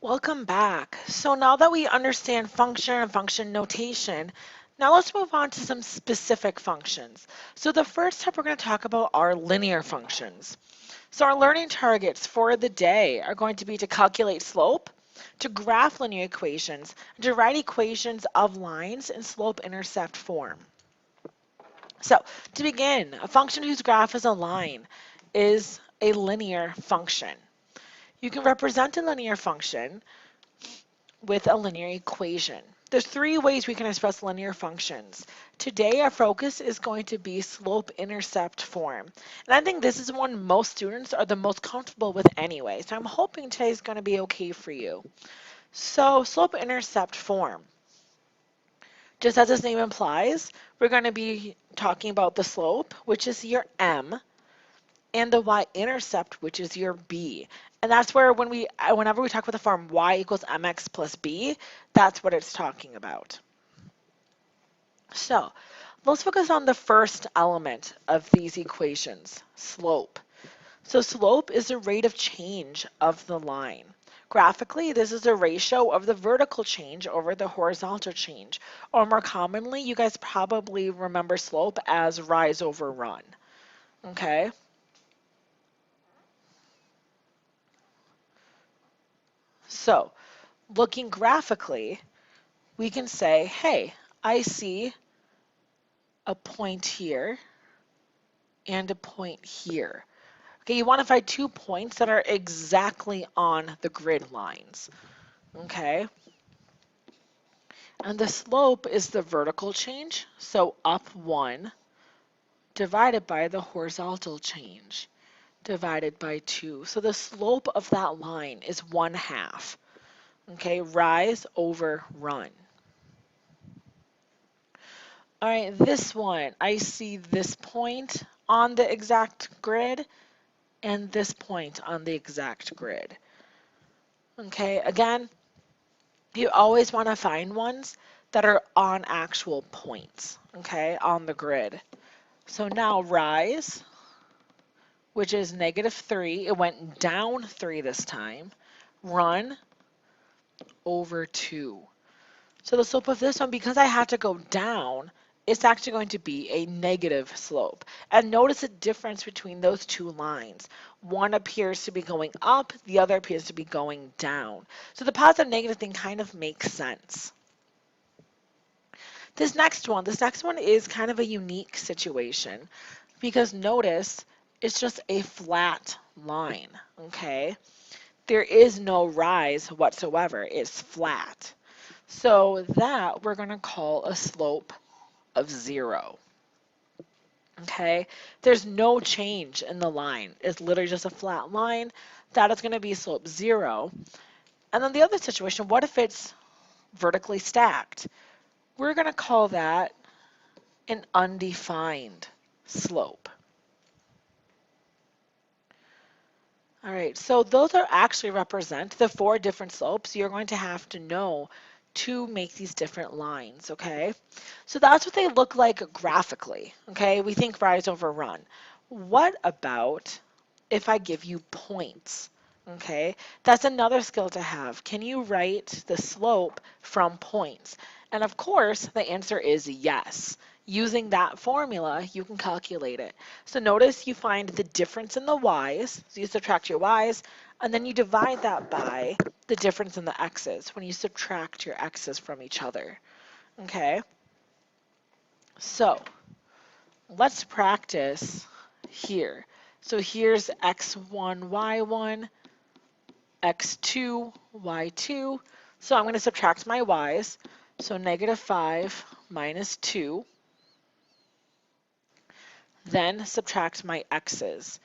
Welcome back. So now that we understand function and function notation, now let's move on to some specific functions. So the first step we're going to talk about are linear functions. So our learning targets for the day are going to be to calculate slope, to graph linear equations, and to write equations of lines in slope-intercept form. So to begin, a function whose graph is a line is a linear function. You can represent a linear function with a linear equation. There's three ways we can express linear functions. Today our focus is going to be slope-intercept form. And I think this is one most students are the most comfortable with anyway. So I'm hoping today is going to be okay for you. So slope-intercept form. Just as its name implies, we're going to be talking about the slope, which is your m, and the y-intercept, which is your b. And that's where whenever we talk about the form y equals mx plus b, that's what it's talking about. So let's focus on the first element of these equations, slope. So slope is the rate of change of the line. Graphically, this is a ratio of the vertical change over the horizontal change. Or more commonly, you guys probably remember slope as rise over run. Okay? So looking graphically, we can say, hey, I see a point here and a point here. Okay, you want to find 2 points that are exactly on the grid lines. Okay, and the slope is the vertical change, so up 1 divided by the horizontal change divided by 2. So the slope of that line is 1/2. Okay, rise over run. All right, this one, I see this point on the exact grid and this point on the exact grid. Okay, again, you always want to find ones that are on actual points, okay, on the grid. So now rise, which is -3, it went down 3 this time, run over 2. So the slope of this one, because I had to go down, it's actually going to be a negative slope. And notice the difference between those two lines. One appears to be going up, the other appears to be going down. So the positive negative thing kind of makes sense. This next one is kind of a unique situation because notice it's just a flat line, okay? There is no rise whatsoever, it's flat. So that we're going to call a slope of 0. Okay, there's no change in the line. It's literally just a flat line. That is going to be slope 0. And then the other situation, what if it's vertically stacked? We're going to call that an undefined slope. All right, so those are actually represent the 4 different slopes you're going to have to know to make these different lines, okay? So that's what they look like graphically, okay? We think rise over run. What about if I give you points, okay? That's another skill to have. Can you write the slope from points? And of course, the answer is yes. Using that formula, you can calculate it. So notice you find the difference in the y's, so you subtract your y's, and then you divide that by the difference in the x's when you subtract your x's from each other. Okay? So let's practice here. So here's x1, y1, x2, y2. So I'm going to subtract my y's. So -5 minus 2. Then subtract my x's.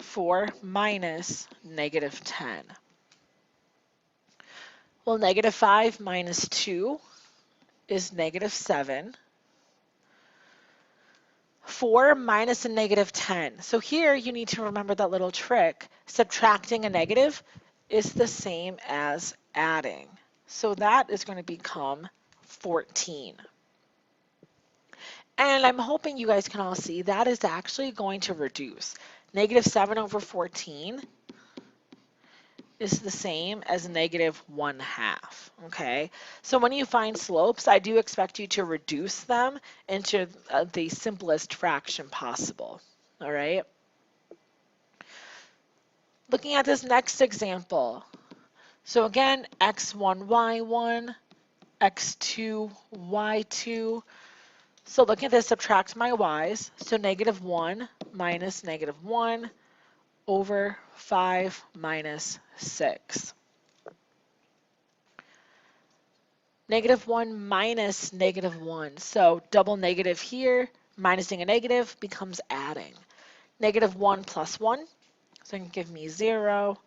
4 minus -10. Well, -5 minus 2 is -7. 4 minus a -10. So here you need to remember that little trick. Subtracting a negative is the same as adding. So that is going to become 14. And I'm hoping you guys can all see that is actually going to reduce. -7 over 14 is the same as -1/2, okay? So when you find slopes, I do expect you to reduce them into the simplest fraction possible, all right? Looking at this next example, so again, x1, y1, x2, y2. So looking at this, subtract my y's. So -1 minus -1 over 5 minus 6. -1 minus -1. So double negative here, minusing a negative becomes adding. -1 plus 1, so it can give me 0.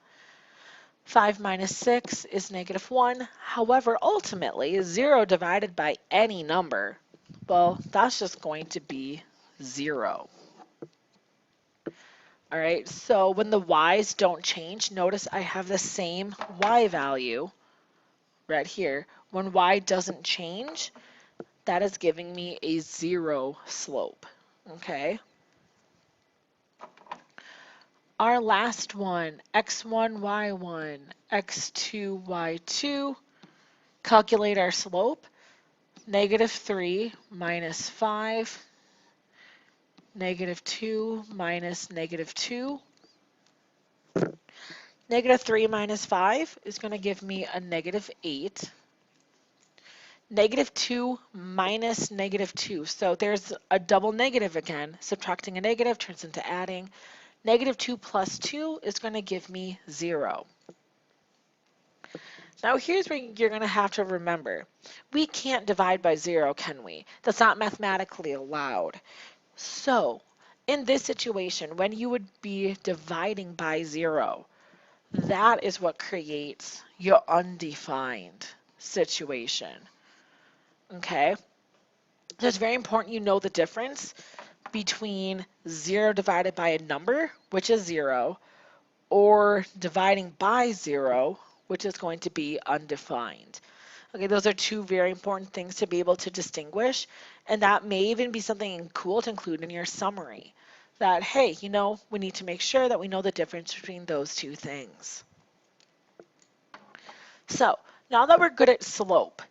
5 minus 6 is -1. However, ultimately, 0 divided by any number, well, that's just going to be 0. All right, so when the y's don't change, notice I have the same y value right here. When y doesn't change, that is giving me a 0 slope, okay? Our last one, x1, y1, x2, y2. Calculate our slope. -3 minus 5, -2 minus -2. -3 minus 5 is going to give me a -8. -2 minus -2. So there's a double negative again. Subtracting a negative turns into adding. -2 plus 2 is going to give me 0. Now here's where you're going to have to remember. We can't divide by 0, can we? That's not mathematically allowed. So in this situation, when you would be dividing by 0, that is what creates your undefined situation. Okay? So it's very important you know the difference between 0 divided by a number, which is 0, or dividing by 0, which is going to be undefined. Okay, those are two very important things to be able to distinguish, and that may even be something cool to include in your summary. That, hey, you know, we need to make sure that we know the difference between those two things. So, now that we're good at slope,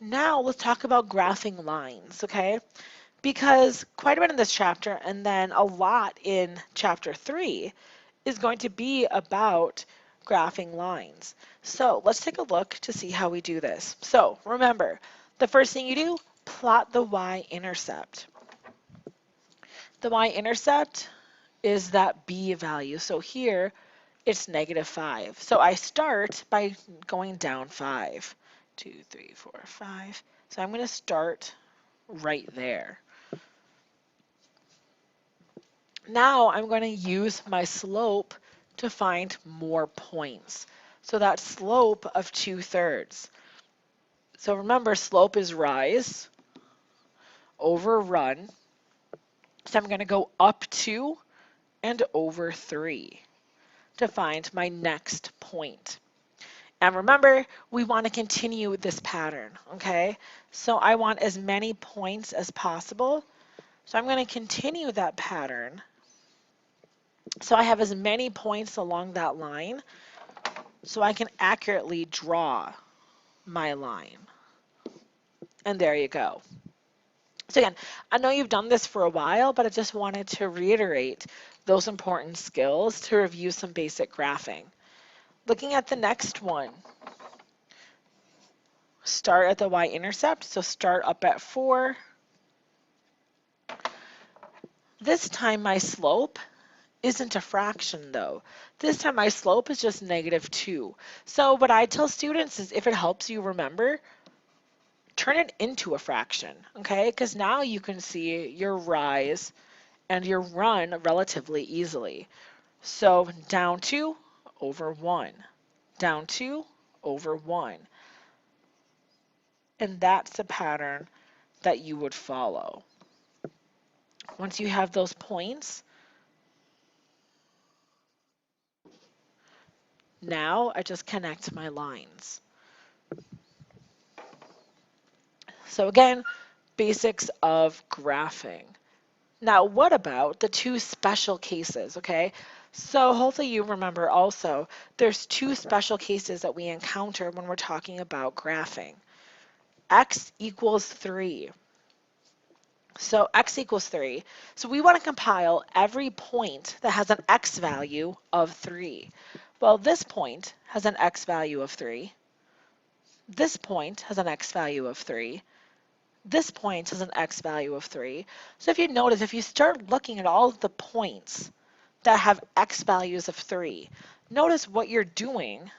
now let's talk about graphing lines, okay? Because quite a bit in this chapter, and then a lot in chapter 3, is going to be about graphing lines. So let's take a look to see how we do this. So remember, the first thing you do, plot the y-intercept. The y-intercept is that b value. So here, it's -5. So I start by going down 5. 2, 3, 4, 5. So I'm going to start right there. Now I'm going to use my slope to find more points. So that slope of 2/3. So remember, slope is rise over run. So I'm going to go up 2 and over 3 to find my next point. And remember, we want to continue this pattern, okay? So I want as many points as possible. So I'm going to continue that pattern. So I have as many points along that line so I can accurately draw my line. And there you go. So again, I know you've done this for a while, but I just wanted to reiterate those important skills to review some basic graphing. Looking at the next one, start at the y-intercept, so start up at 4. This time my slope isn't a fraction though. This time my slope is just -2. So what I tell students is if it helps you remember, turn it into a fraction, okay? Because now you can see your rise and your run relatively easily. So down 2 over 1, down 2 over 1. And that's the pattern that you would follow. Once you have those points, now I just connect my lines. So again, basics of graphing. Now, what about the two special cases, okay? So hopefully you remember also, there's two special cases that we encounter when we're talking about graphing. X equals 3. So x equals 3. So we want to compile every point that has an x value of 3. Well, this point has an x value of 3. This point has an x value of 3. This point has an x value of 3. So if you notice, if you start looking at all of the points that have x values of 3, notice what you're doing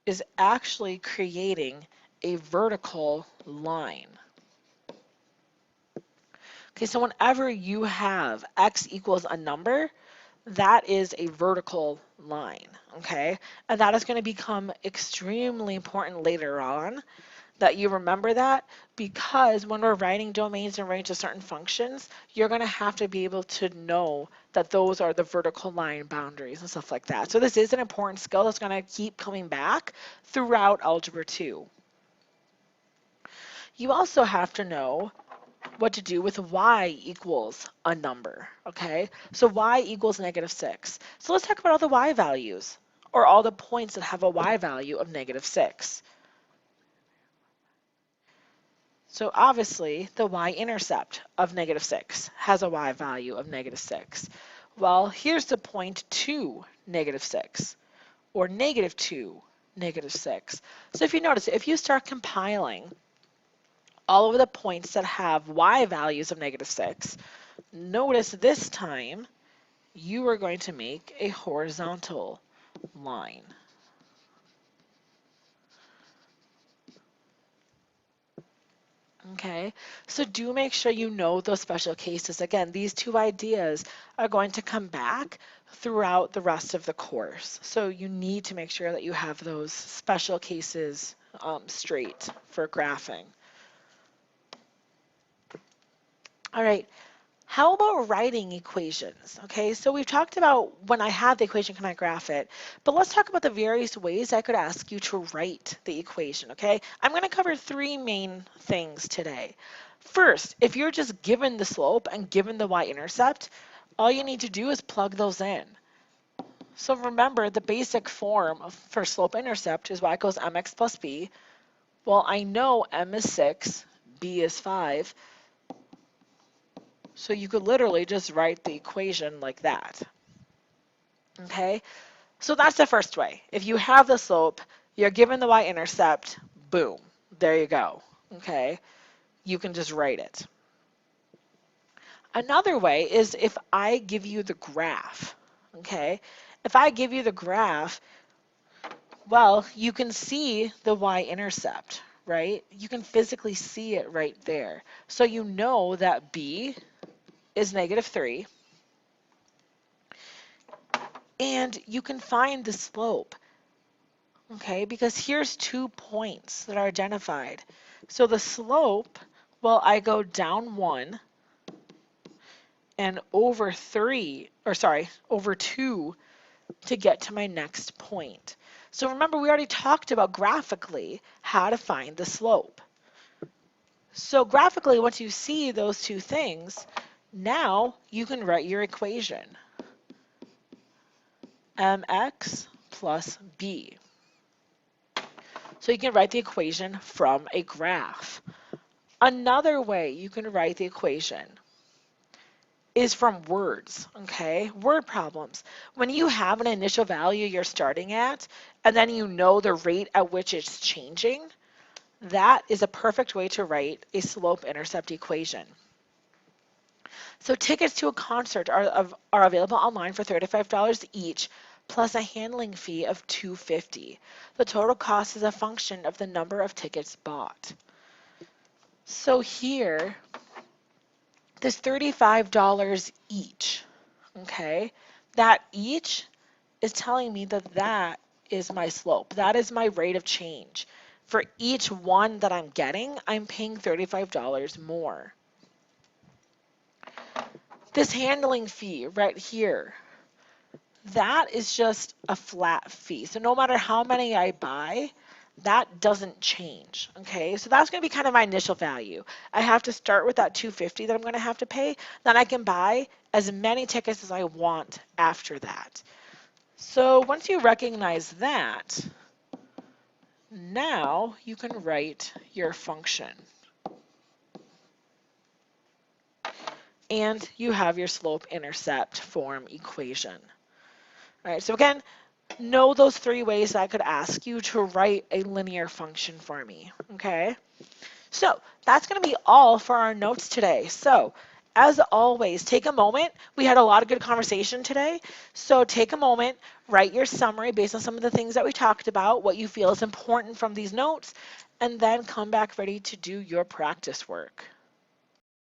is actually creating a vertical line. Okay, so whenever you have x equals a number, that is a vertical line, okay? And that is going to become extremely important later on that you remember that, because when we're writing domains and range of certain functions, you're going to have to be able to know that those are the vertical line boundaries and stuff like that. So this is an important skill that's going to keep coming back throughout Algebra 2. You also have to know what to do with y equals a number, okay? So y equals -6. So let's talk about all the y values, or all the points that have a y value of -6. So obviously, the y-intercept of -6 has a y value of -6. Well, here's the point 2, -6, or -2, -6. So if you notice, if you start compiling all of the points that have y values of -6, notice this time you are going to make a horizontal line. Okay, so do make sure you know those special cases. Again, these two ideas are going to come back throughout the rest of the course. So you need to make sure that you have those special cases straight for graphing. All right, how about writing equations? Okay, so we've talked about when I have the equation, can I graph it? But let's talk about the various ways I could ask you to write the equation, okay? I'm going to cover three main things today. First, if you're just given the slope and given the y-intercept, all you need to do is plug those in. So remember, the basic form for slope-intercept is y equals mx plus b. Well, I know m is 6, b is 5, so you could literally just write the equation like that. Okay, so that's the first way. If you have the slope, you're given the y-intercept, boom, there you go. Okay, you can just write it. Another way is if I give you the graph. Okay, if I give you the graph, well, you can see the y-intercept, right? You can physically see it right there. So you know that b is -3. And you can find the slope, okay, because here's 2 points that are identified. So the slope, well, I go down 1 and over 3, or sorry, over 2 to get to my next point. So remember, we already talked about graphically how to find the slope. So graphically, once you see those two things, now you can write your equation. Mx plus b. So you can write the equation from a graph. Another way you can write the equation is from words, okay? Word problems. When you have an initial value you're starting at, and then you know the rate at which it's changing, that is a perfect way to write a slope-intercept equation. So tickets to a concert are available online for $35 each, plus a handling fee of $2.50. The total cost is a function of the number of tickets bought. So here, there's $35 each, okay? That each is telling me that that is my slope. That is my rate of change. For each one that I'm getting, I'm paying $35 more. This handling fee right here, that is just a flat fee. So no matter how many I buy, that doesn't change, okay? So that's going to be kind of my initial value. I have to start with that $2.50 that I'm going to have to pay. Then I can buy as many tickets as I want after that. So once you recognize that, now you can write your function. And you have your slope-intercept form equation. All right, so again, know those three ways I could ask you to write a linear function for me, okay? So that's going to be all for our notes today. So as always, take a moment. We had a lot of good conversation today. So take a moment, write your summary based on some of the things that we talked about, what you feel is important from these notes, and then come back ready to do your practice work.